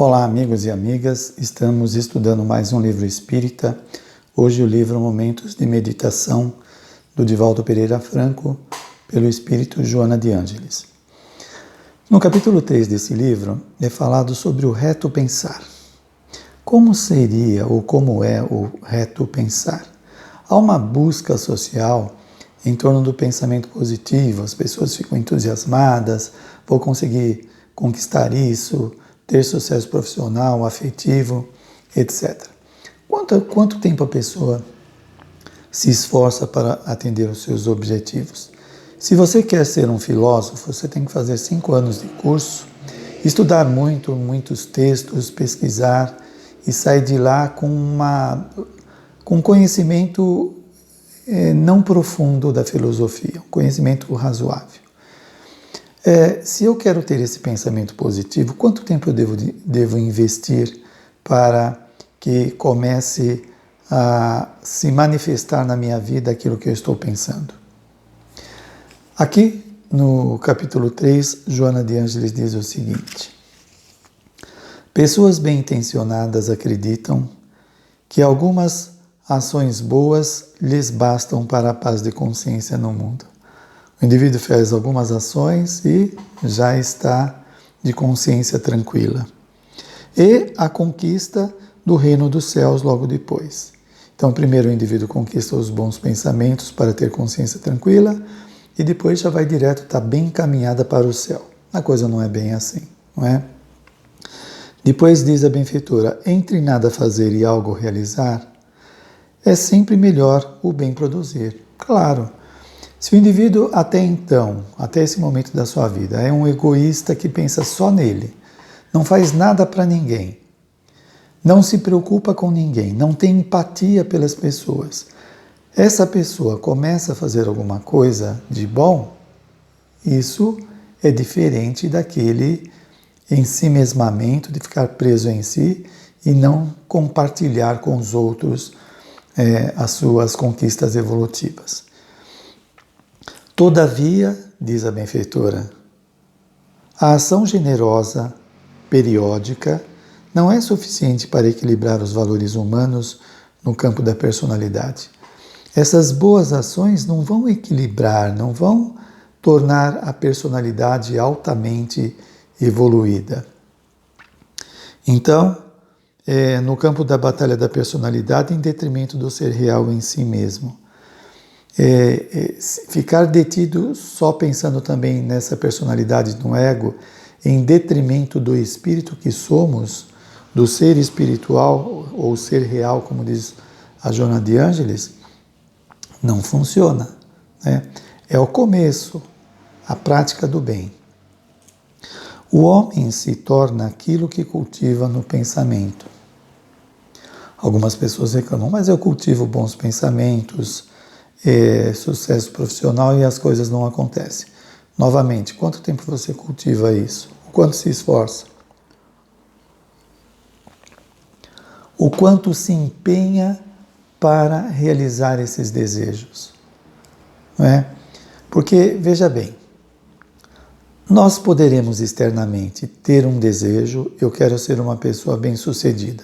Olá, amigos e amigas, estamos estudando mais um livro espírita. Hoje o livro Momentos de Meditação, do Divaldo Pereira Franco, pelo espírito Joana de Ângeles. No capítulo 3 desse livro é falado sobre o reto pensar. Como seria ou como é o reto pensar? Há uma busca social em torno do pensamento positivo, as pessoas ficam entusiasmadas, vou conseguir conquistar isso, ter sucesso profissional, afetivo, etc. Quanto tempo a pessoa se esforça para atender os seus objetivos? Se você quer ser um filósofo, você tem que fazer 5 anos de curso, estudar muitos textos, pesquisar e sair de lá com conhecimento não profundo da filosofia, um conhecimento razoável. Se eu quero ter esse pensamento positivo, quanto tempo eu devo investir para que comece a se manifestar na minha vida aquilo que eu estou pensando? Aqui no capítulo 3, Joana de Ângeles diz o seguinte: pessoas bem-intencionadas acreditam que algumas ações boas lhes bastam para a paz de consciência no mundo. O indivíduo faz algumas ações e já está de consciência tranquila. E a conquista do reino dos céus logo depois. Então, primeiro o indivíduo conquista os bons pensamentos para ter consciência tranquila e depois já vai direto, está bem encaminhada para o céu. A coisa não é bem assim, não é? Depois diz a benfeitora: entre nada fazer e algo realizar, é sempre melhor o bem produzir. Claro, se o indivíduo até esse momento da sua vida, é um egoísta que pensa só nele, não faz nada para ninguém, não se preocupa com ninguém, não tem empatia pelas pessoas, essa pessoa começa a fazer alguma coisa de bom, isso é diferente daquele ensimesmamento de ficar preso em si e não compartilhar com os outros as suas conquistas evolutivas. Todavia, diz a benfeitora, a ação generosa, periódica, não é suficiente para equilibrar os valores humanos no campo da personalidade. Essas boas ações não vão equilibrar, não vão tornar a personalidade altamente evoluída. Então, no campo da batalha da personalidade, em detrimento do ser real em si mesmo. Ficar detido só pensando também nessa personalidade no ego, em detrimento do espírito que somos, do ser espiritual ou ser real, como diz a Joana de Ângeles, não funciona, né? É o começo, a prática do bem. O homem se torna aquilo que cultiva no pensamento. Algumas pessoas reclamam, mas eu cultivo bons pensamentos, sucesso profissional e as coisas não acontecem. Novamente, quanto tempo você cultiva isso? O quanto se esforça? O quanto se empenha para realizar esses desejos? Não é? Porque, veja bem, nós poderemos externamente ter um desejo, eu quero ser uma pessoa bem-sucedida.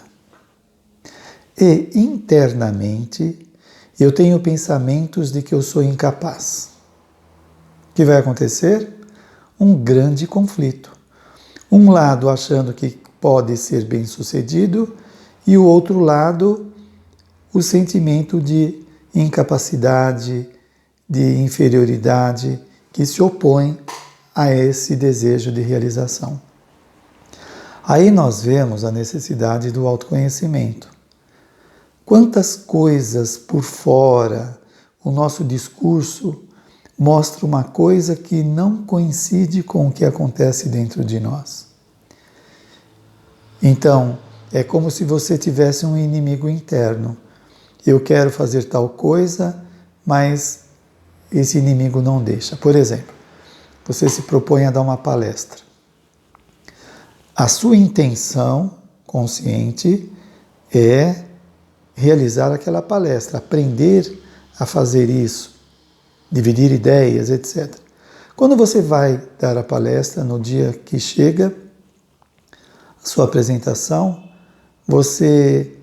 E internamente eu tenho pensamentos de que eu sou incapaz. O que vai acontecer? Um grande conflito. Um lado achando que pode ser bem-sucedido e o outro lado o sentimento de incapacidade, de inferioridade que se opõe a esse desejo de realização. Aí nós vemos a necessidade do autoconhecimento. Quantas coisas por fora o nosso discurso mostra uma coisa que não coincide com o que acontece dentro de nós. Então, é como se você tivesse um inimigo interno. Eu quero fazer tal coisa, mas esse inimigo não deixa. Por exemplo, você se propõe a dar uma palestra. A sua intenção consciente é realizar aquela palestra, aprender a fazer isso, dividir ideias, etc. Quando você vai dar a palestra, no dia que chega, sua apresentação, você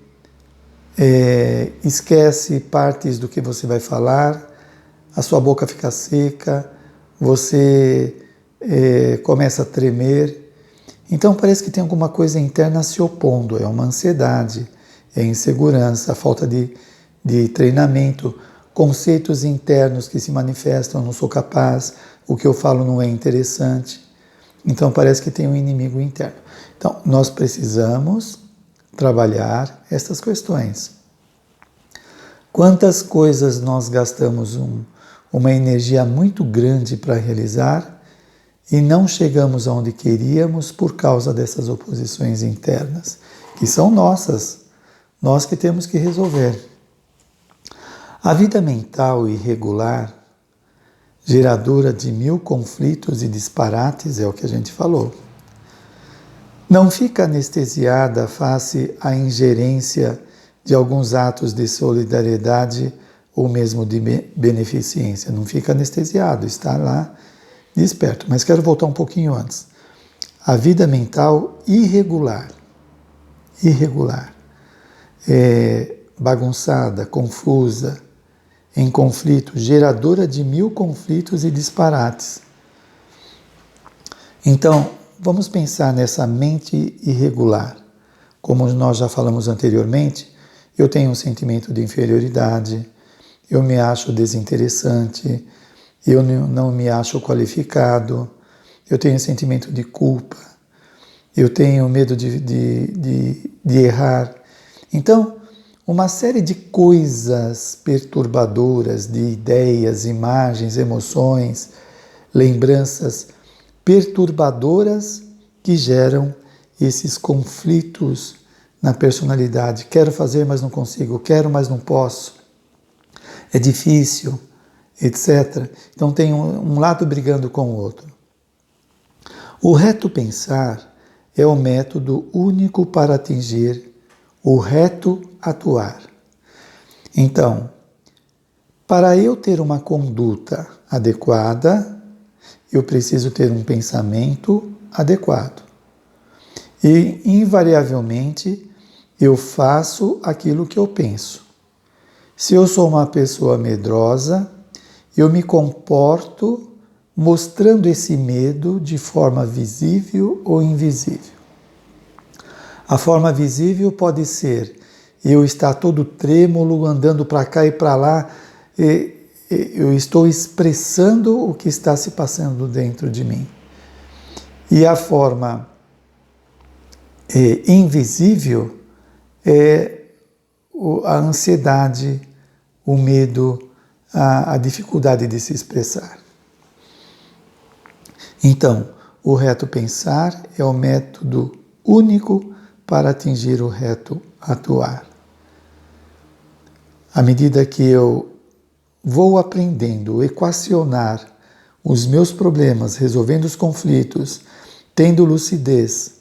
esquece partes do que você vai falar, a sua boca fica seca, você começa a tremer. Então parece que tem alguma coisa interna se opondo, é uma ansiedade, é insegurança, falta de treinamento, conceitos internos que se manifestam, não sou capaz, o que eu falo não é interessante. Então parece que tem um inimigo interno. Então nós precisamos trabalhar essas questões. Quantas coisas nós gastamos uma energia muito grande para realizar e não chegamos aonde queríamos por causa dessas oposições internas, que são nossas, nós que temos que resolver. A vida mental irregular, geradora de 1000 conflitos e disparates, é o que a gente falou. Não fica anestesiada face à ingerência de alguns atos de solidariedade ou mesmo de beneficência. Não fica anestesiado, está lá desperto. Mas quero voltar um pouquinho antes. A vida mental irregular, bagunçada, confusa, em conflito, geradora de 1000 conflitos e disparates. Então, vamos pensar nessa mente irregular. Como nós já falamos anteriormente, eu tenho um sentimento de inferioridade, eu me acho desinteressante, eu não me acho qualificado, eu tenho um sentimento de culpa, eu tenho medo de errar. Então, uma série de coisas perturbadoras, de ideias, imagens, emoções, lembranças perturbadoras que geram esses conflitos na personalidade. Quero fazer, mas não consigo. Quero, mas não posso. É difícil, etc. Então tem um lado brigando com o outro. O reto pensar é o método único para atingir o reto atuar. Então, para eu ter uma conduta adequada, eu preciso ter um pensamento adequado. E, invariavelmente, eu faço aquilo que eu penso. Se eu sou uma pessoa medrosa, eu me comporto mostrando esse medo de forma visível ou invisível. A forma visível pode ser eu estar todo trêmulo, andando para cá e para lá, eu estou expressando o que está se passando dentro de mim. E a forma invisível é a ansiedade, o medo, a dificuldade de se expressar. Então, o reto pensar é o método único para atingir o reto atuar. À medida que eu vou aprendendo a equacionar os meus problemas, resolvendo os conflitos, tendo lucidez,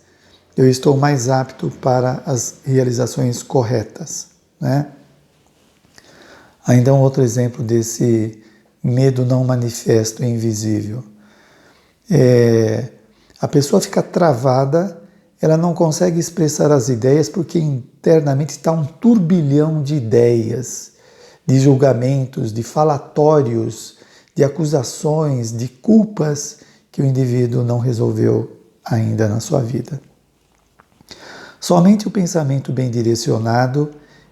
eu estou mais apto para as realizações corretas, né? Ainda um outro exemplo desse medo não manifesto e invisível. A pessoa fica travada, ela não consegue expressar as ideias porque internamente está um turbilhão de ideias, de julgamentos, de falatórios, de acusações, de culpas que o indivíduo não resolveu ainda na sua vida. Somente o pensamento bem direcionado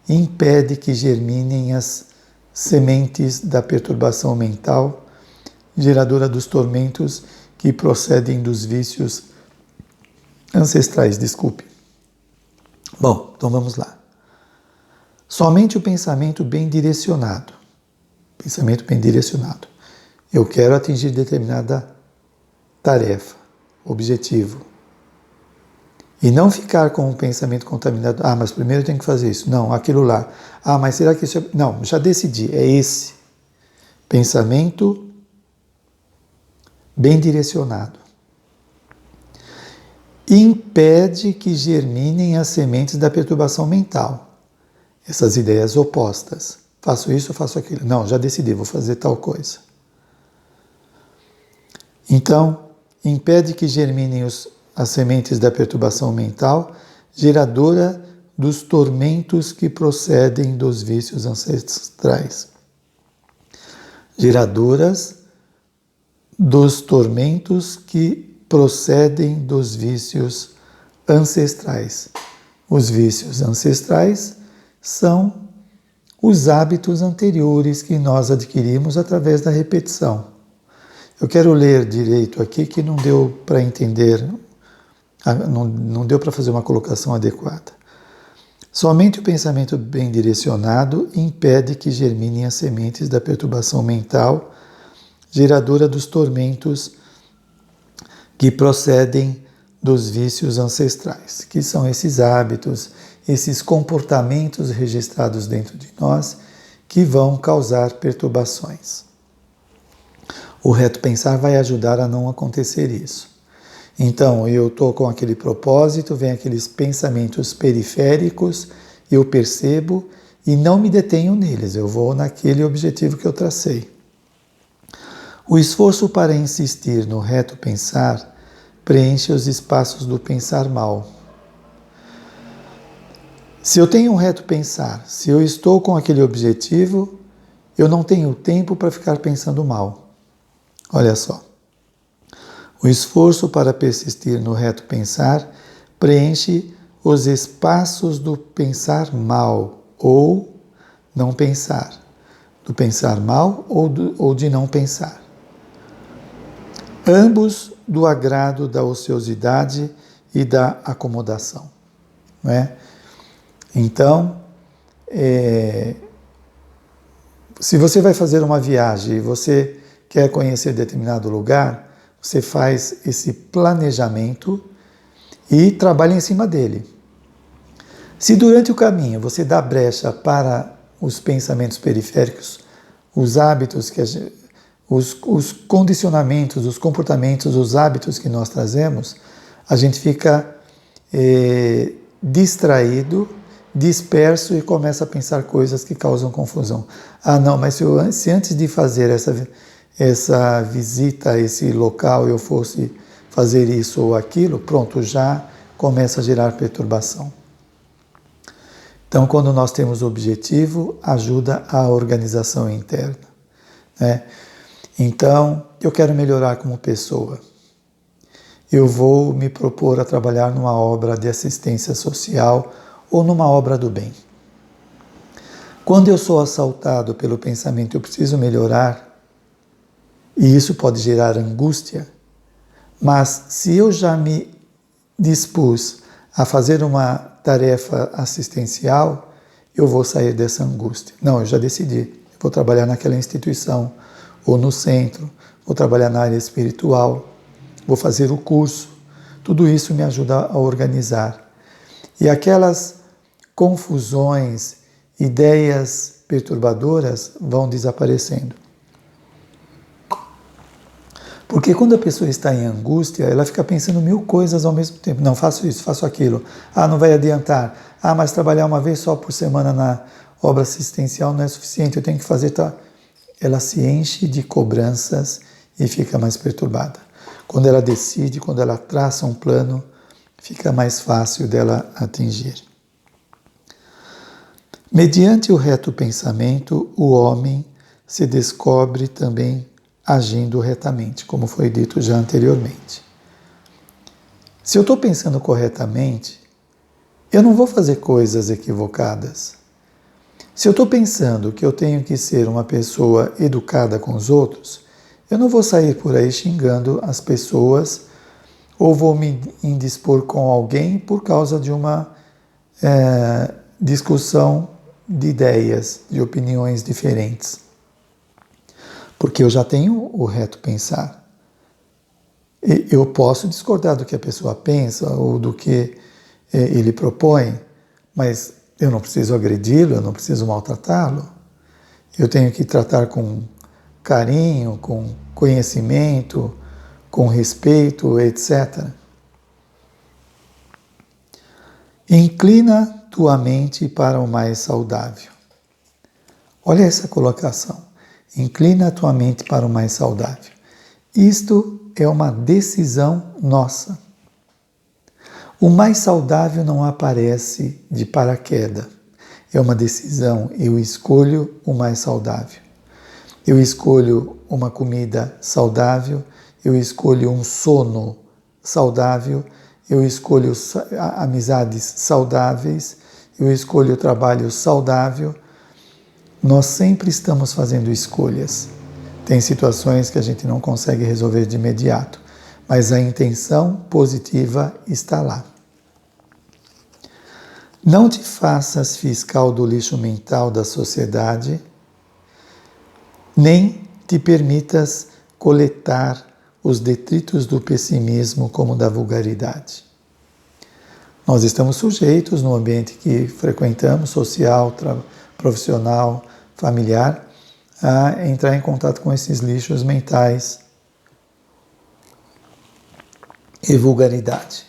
impede que germinem as sementes da perturbação mental, geradora dos tormentos que procedem dos vícios ancestrais. Bom, então vamos lá. Somente o pensamento bem direcionado. Pensamento bem direcionado. Eu quero atingir determinada tarefa, objetivo. E não ficar com o pensamento contaminado. Ah, mas primeiro eu tenho que fazer isso. Não, aquilo lá. Ah, mas será que isso é... Não, já decidi, é esse. Pensamento bem direcionado. Impede que germinem as sementes da perturbação mental. Essas ideias opostas. Faço isso, faço aquilo. Não, já decidi, vou fazer tal coisa. Então, impede que germinem as sementes da perturbação mental, geradora dos tormentos que procedem dos vícios ancestrais. Geradoras dos tormentos que procedem dos vícios ancestrais. Os vícios ancestrais são os hábitos anteriores que nós adquirimos através da repetição. Eu quero ler direito aqui que não deu para entender, não deu para fazer uma colocação adequada. Somente o pensamento bem direcionado impede que germinem as sementes da perturbação mental, geradora dos tormentos que procedem dos vícios ancestrais, que são esses hábitos, esses comportamentos registrados dentro de nós que vão causar perturbações. O reto pensar vai ajudar a não acontecer isso. Então, eu estou com aquele propósito, vem aqueles pensamentos periféricos, eu percebo e não me detenho neles, eu vou naquele objetivo que eu tracei. O esforço para insistir no reto pensar preenche os espaços do pensar mal. Se eu tenho um reto pensar, se eu estou com aquele objetivo, eu não tenho tempo para ficar pensando mal. Olha só. O esforço para persistir no reto pensar preenche os espaços do pensar mal ou não pensar, do pensar mal ou de não pensar. Ambos do agrado da ociosidade e da acomodação. Não é? Então, se você vai fazer uma viagem e você quer conhecer determinado lugar, você faz esse planejamento e trabalha em cima dele. Se durante o caminho você dá brecha para os pensamentos periféricos, os hábitos, os condicionamentos, os comportamentos, os hábitos que nós trazemos, a gente fica distraído, disperso e começa a pensar coisas que causam confusão. Ah, não, mas se antes de fazer essa visita a esse local eu fosse fazer isso ou aquilo, pronto, já começa a gerar perturbação. Então, quando nós temos objetivo, ajuda a organização interna, né? Então, eu quero melhorar como pessoa. Eu vou me propor a trabalhar numa obra de assistência social ou numa obra do bem. Quando eu sou assaltado pelo pensamento, eu preciso melhorar, e isso pode gerar angústia, mas se eu já me dispus a fazer uma tarefa assistencial, eu vou sair dessa angústia. Não, eu já decidi, eu vou trabalhar naquela instituição, ou no centro, vou trabalhar na área espiritual, vou fazer o curso. Tudo isso me ajuda a organizar. E aquelas confusões, ideias perturbadoras vão desaparecendo. Porque quando a pessoa está em angústia, ela fica pensando 1000 coisas ao mesmo tempo. Não, faço isso, faço aquilo. Ah, não vai adiantar. Ah, mas trabalhar uma vez só por semana na obra assistencial não é suficiente, eu tenho que fazer... Ela se enche de cobranças e fica mais perturbada. Quando ela decide, quando ela traça um plano, fica mais fácil dela atingir. Mediante o reto pensamento, o homem se descobre também agindo retamente, como foi dito já anteriormente. Se eu estou pensando corretamente, eu não vou fazer coisas equivocadas. Se eu estou pensando que eu tenho que ser uma pessoa educada com os outros, eu não vou sair por aí xingando as pessoas ou vou me indispor com alguém por causa de uma discussão de ideias, de opiniões diferentes. Porque eu já tenho o reto pensar. Eu posso discordar do que a pessoa pensa ou do que ele propõe, mas eu não preciso agredi-lo, eu não preciso maltratá-lo. Eu tenho que tratar com carinho, com conhecimento, com respeito, etc. Inclina tua mente para o mais saudável. Olha essa colocação. Inclina a tua mente para o mais saudável. Isto é uma decisão nossa. O mais saudável não aparece de paraquedas. É uma decisão. Eu escolho o mais saudável. Eu escolho uma comida saudável. Eu escolho um sono saudável. Eu escolho amizades saudáveis. Eu escolho trabalho saudável. Nós sempre estamos fazendo escolhas. Tem situações que a gente não consegue resolver de imediato, mas a intenção positiva está lá. Não te faças fiscal do lixo mental da sociedade, nem te permitas coletar os detritos do pessimismo como da vulgaridade. Nós estamos sujeitos no ambiente que frequentamos, social, profissional, familiar, a entrar em contato com esses lixos mentais e vulgaridade.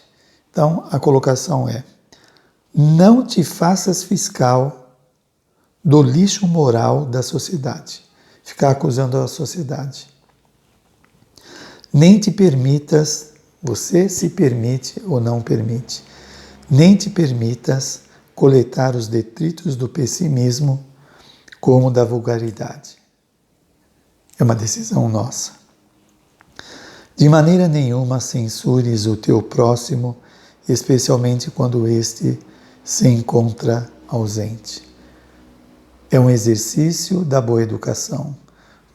Então, a colocação é: não te faças fiscal do lixo moral da sociedade. Ficar acusando a sociedade. Nem te permitas, você se permite ou não permite, nem te permitas coletar os detritos do pessimismo como da vulgaridade. É uma decisão nossa. De maneira nenhuma censures o teu próximo, especialmente quando este se encontra ausente. É um exercício da boa educação,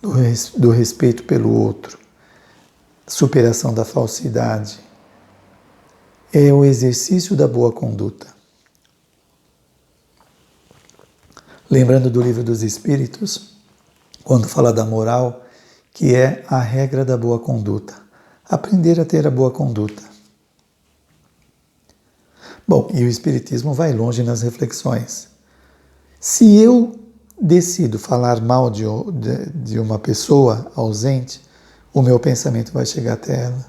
do respeito pelo outro, superação da falsidade. É o exercício da boa conduta. Lembrando do Livro dos Espíritos, quando fala da moral, que é a regra da boa conduta. Aprender a ter a boa conduta. Bom, e o Espiritismo vai longe nas reflexões. Se eu decido falar mal de uma pessoa ausente, o meu pensamento vai chegar até ela.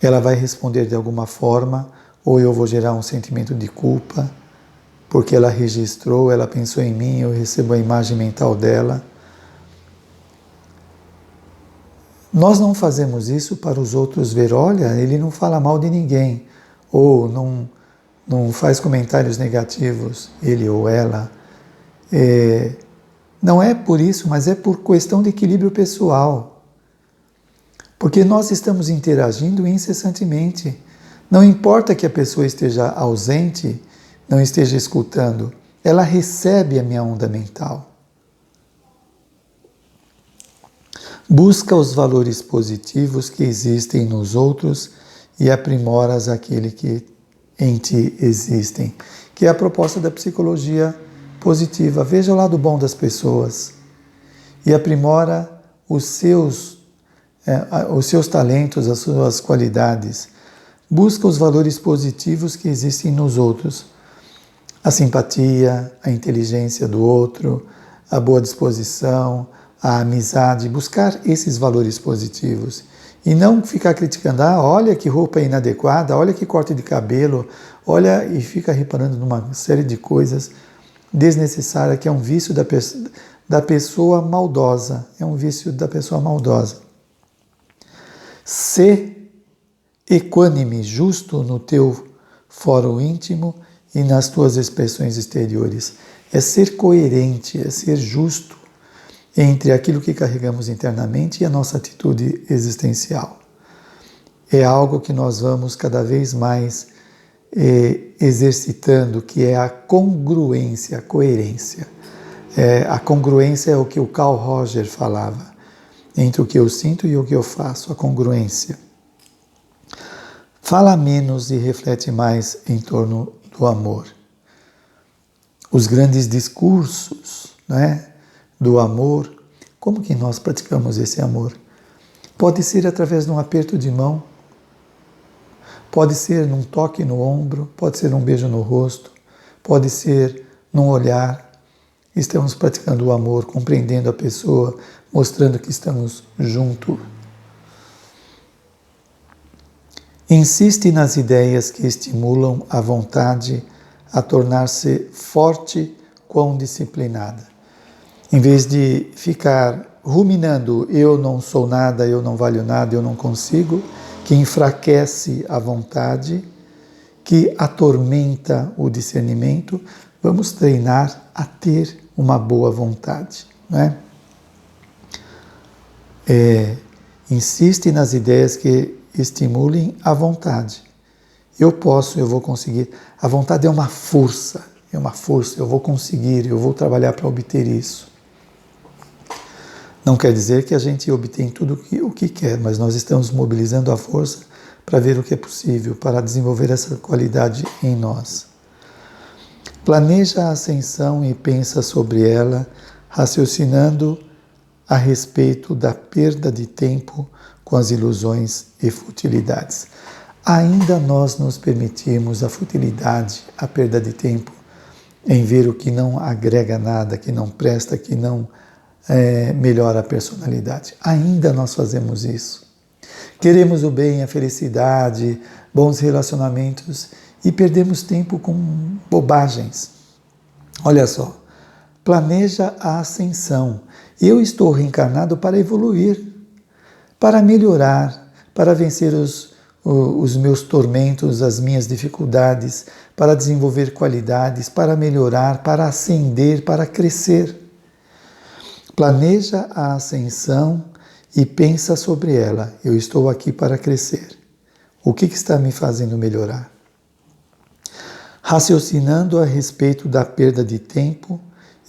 Ela vai responder de alguma forma, ou eu vou gerar um sentimento de culpa, porque ela registrou, ela pensou em mim, eu recebo a imagem mental dela. Nós não fazemos isso para os outros ver, olha, ele não fala mal de ninguém, ou não faz comentários negativos, ele ou ela. Não é por isso, mas é por questão de equilíbrio pessoal. Porque nós estamos interagindo incessantemente. Não importa que a pessoa esteja ausente, não esteja escutando, ela recebe a minha onda mental. Busca os valores positivos que existem nos outros e aprimoras aquele que em ti existem, que é a proposta da psicologia positiva. Veja o lado bom das pessoas e aprimora os seus talentos, as suas qualidades. Busca os valores positivos que existem nos outros. A simpatia, a inteligência do outro, a boa disposição, a amizade, buscar esses valores positivos e não ficar criticando, olha que roupa inadequada, olha que corte de cabelo, olha, e fica reparando numa série de coisas desnecessárias que é um vício da pessoa maldosa, é um vício da pessoa maldosa. Sê equânime, justo no teu fórum íntimo e nas tuas expressões exteriores. É ser coerente, é ser justo entre aquilo que carregamos internamente e a nossa atitude existencial. É algo que nós vamos cada vez mais exercitando, que é a congruência, a coerência. A congruência é o que o Carl Roger falava, entre o que eu sinto e o que eu faço, a congruência. Fala menos e reflete mais em torno do amor. Os grandes discursos, do amor, como que nós praticamos esse amor? Pode ser através de um aperto de mão, pode ser num toque no ombro, pode ser um beijo no rosto, pode ser num olhar. Estamos praticando o amor, compreendendo a pessoa, mostrando que estamos juntos. Insiste nas ideias que estimulam a vontade a tornar-se forte quão disciplinada. Em vez de ficar ruminando, eu não sou nada, eu não valho nada, eu não consigo, que enfraquece a vontade, que atormenta o discernimento, vamos treinar a ter uma boa vontade, né? Insiste nas ideias que estimulem a vontade. Eu vou conseguir. A vontade é uma força, eu vou conseguir, eu vou trabalhar para obter isso. Não quer dizer que a gente obtém tudo o que quer, mas nós estamos mobilizando a força para ver o que é possível, para desenvolver essa qualidade em nós. Planeja a ascensão e pensa sobre ela, raciocinando a respeito da perda de tempo com as ilusões e futilidades. Ainda nós nos permitimos a futilidade, a perda de tempo em ver o que não agrega nada, que não presta, que não melhora a personalidade. Ainda nós fazemos isso. Queremos o bem, a felicidade, bons relacionamentos e perdemos tempo com bobagens. Olha só, planeja a ascensão. Eu estou reencarnado para evoluir, para melhorar, para vencer os meus tormentos, as minhas dificuldades, para desenvolver qualidades, para melhorar, para ascender, para crescer. Planeja a ascensão e pensa sobre ela. Eu estou aqui para crescer. O que está me fazendo melhorar? Raciocinando a respeito da perda de tempo,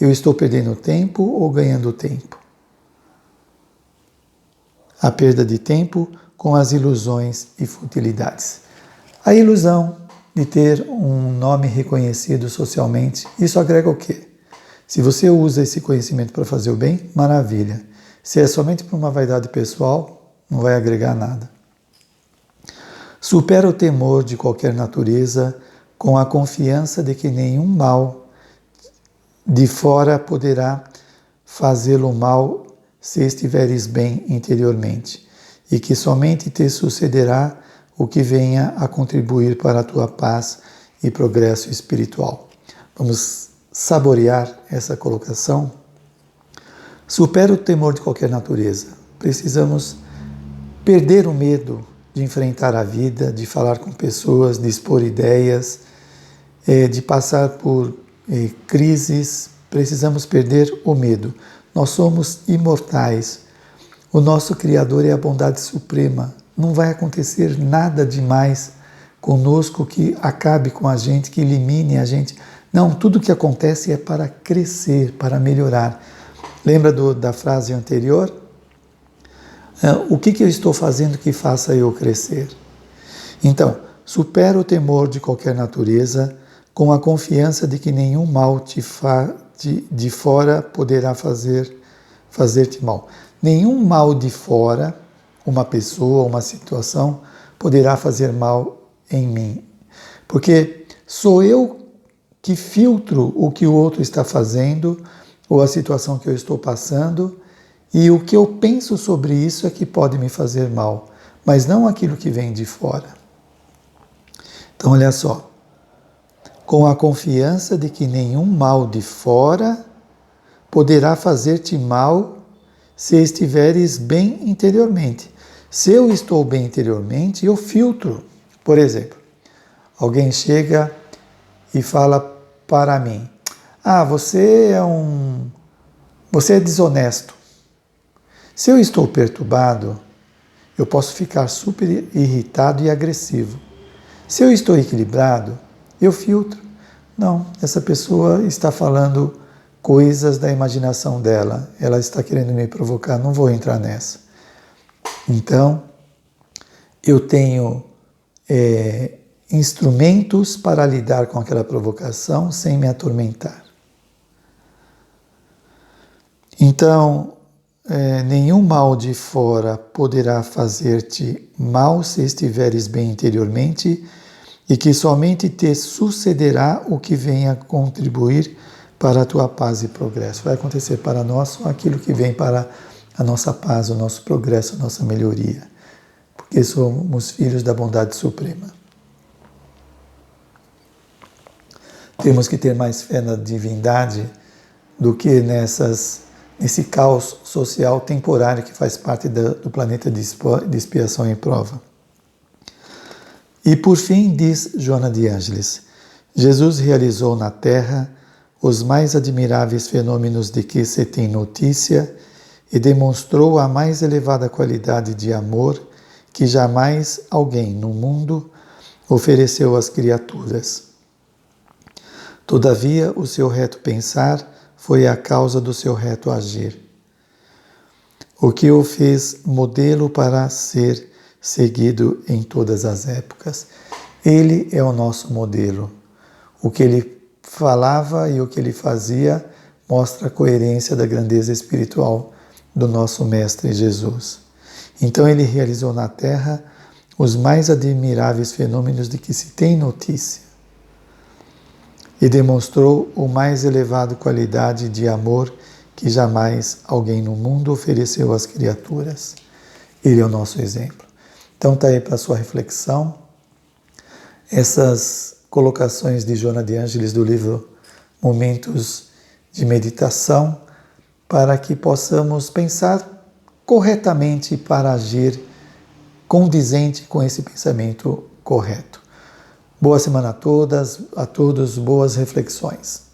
eu estou perdendo tempo ou ganhando tempo? A perda de tempo com as ilusões e futilidades. A ilusão de ter um nome reconhecido socialmente, isso agrega o quê? Se você usa esse conhecimento para fazer o bem, maravilha. Se é somente para uma vaidade pessoal, não vai agregar nada. Supera o temor de qualquer natureza com a confiança de que nenhum mal de fora poderá fazê-lo mal se estiveres bem interiormente, e que somente te sucederá o que venha a contribuir para a tua paz e progresso espiritual. Vamos saborear essa colocação. Supera o temor de qualquer natureza. Precisamos perder o medo de enfrentar a vida, de falar com pessoas, de expor ideias, de passar por crises. Precisamos perder o medo. Nós somos imortais. O nosso Criador é a bondade suprema. Não vai acontecer nada demais conosco que acabe com a gente, que elimine a gente. Não, tudo que acontece é para crescer, para melhorar. Lembra da frase anterior? O que eu estou fazendo que faça eu crescer? Então, supera o temor de qualquer natureza com a confiança de que nenhum mal de fora poderá fazer-te mal. Nenhum mal de fora, uma pessoa, uma situação, poderá fazer mal em mim. Porque sou eu que filtro o que o outro está fazendo ou a situação que eu estou passando, e o que eu penso sobre isso é que pode me fazer mal, mas não aquilo que vem de fora. Então, olha só. Com a confiança de que nenhum mal de fora poderá fazer-te mal se estiveres bem interiormente. Se eu estou bem interiormente, eu filtro. Por exemplo, alguém chega e fala para mim: você é desonesto. Se eu estou perturbado, eu posso ficar super irritado e agressivo. Se eu estou equilibrado, eu filtro. Não, essa pessoa está falando coisas da imaginação dela. Ela está querendo me provocar, não vou entrar nessa. Então, eu tenho instrumentos para lidar com aquela provocação sem me atormentar. Então, nenhum mal de fora poderá fazer-te mal se estiveres bem interiormente, e que somente te sucederá o que venha contribuir para a tua paz e progresso. Vai acontecer para nós só aquilo que vem para a nossa paz, o nosso progresso, a nossa melhoria, porque somos filhos da bondade suprema. Temos que ter mais fé na divindade do que nesse caos social temporário que faz parte do planeta de expiação e prova. E por fim, diz Joana de Ângeles, Jesus realizou na Terra os mais admiráveis fenômenos de que se tem notícia e demonstrou a mais elevada qualidade de amor que jamais alguém no mundo ofereceu às criaturas. Todavia, o seu reto pensar foi a causa do seu reto agir, o que o fez modelo para ser seguido em todas as épocas. Ele é o nosso modelo. O que ele falava e o que ele fazia mostra a coerência da grandeza espiritual do nosso Mestre Jesus. Então ele realizou na Terra os mais admiráveis fenômenos de que se tem notícia e demonstrou o mais elevado qualidade de amor que jamais alguém no mundo ofereceu às criaturas. Ele é o nosso exemplo. Então está aí para a sua reflexão essas colocações de Joana de Ângeles do livro Momentos de Meditação, para que possamos pensar corretamente para agir condizente com esse pensamento correto. Boa semana a todas, a todos, boas reflexões.